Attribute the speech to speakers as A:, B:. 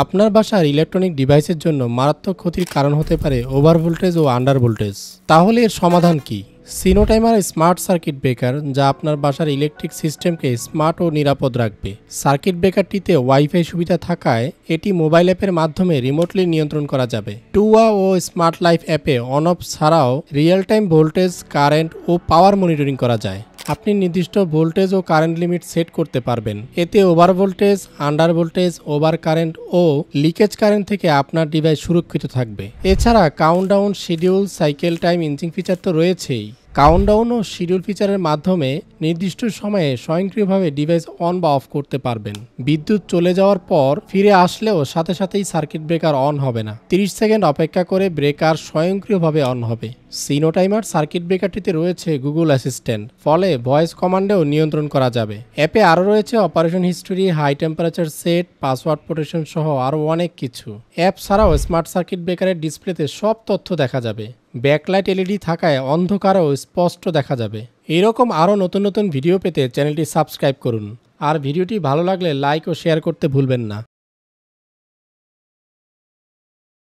A: আপনার বাসার ইলেকট্রনিক ডিভাইসের জন্য মারাত্মক ক্ষতির কারণ হতে পারে ওভার ভোল্টেজ ও আন্ডার ভোল্টেজ। তাহলে এর সমাধান কি? সিনো টাইমার স্মার্ট সার্কিট ব্রেকার, যা আপনার বাসার ইলেকট্রিক সিস্টেমকে স্মার্ট ও নিরাপদ রাখবে। সার্কিট ব্রেকারটিতে ওয়াইফাই সুবিধা থাকায় এটি মোবাইল অ্যাপের মাধ্যমে রিমোটলি নিয়ন্ত্রণ করা যাবে। টুয়া ও স্মার্ট লাইফ অ্যাপে অন অফ ছাড়াও রিয়েল টাইম ভোল্টেজ, কারেন্ট ও পাওয়ার মনিটরিং করা যায়। আপনি নির্দিষ্ট ভোল্টেজ ও কারেন্ট লিমিট সেট করতে পারবেন। এতে over voltage, under voltage, over current ও লিকেজ কারেন্ট থেকে আপনার ডিভাইস সুরক্ষিত থাকবে। এছাড়া countdown, schedule, cycle time, inching feature তো রয়েছেই। কাউন্টডাউন ও শিডিউল ফিচারের মাধ্যমে নির্দিষ্ট সময়ে স্বয়ংক্রিয়ভাবে ডিভাইস অন বা অফ করতে পারবেন। বিদ্যুৎ চলে যাওয়ার পর ফিরে আসলেও সাথে সাথেই সার্কিট ব্রেকার অন হবে না। 30 সেকেন্ড অপেক্ষা করে ব্রেকার স্বয়ংক্রিয়ভাবে অন হবে। সিনো টাইমার সার্কিট ব্রেকারটিতে রয়েছে গুগল অ্যাসিস্ট্যান্ট, ফলে ভয়েস কমান্ডেও নিয়ন্ত্রণ করা যাবে। অ্যাপে আরও রয়েছে operation history, high temperature set, password protection সহ আরও অনেক কিছু। অ্যাপ ছাড়াও স্মার্ট সার্কিট ব্রেকারের ডিসপ্লেতে সব তথ্য দেখা যাবে। ব্যাকলাইট এলইডি থাকায় অন্ধকারেও স্পষ্ট দেখা যাবে। এইরকম আরও নতুন নতুন ভিডিও পেতে চ্যানেলটি সাবস্ক্রাইব করুন। আর ভিডিওটি ভালো লাগলে লাইক ও শেয়ার করতে ভুলবেন না।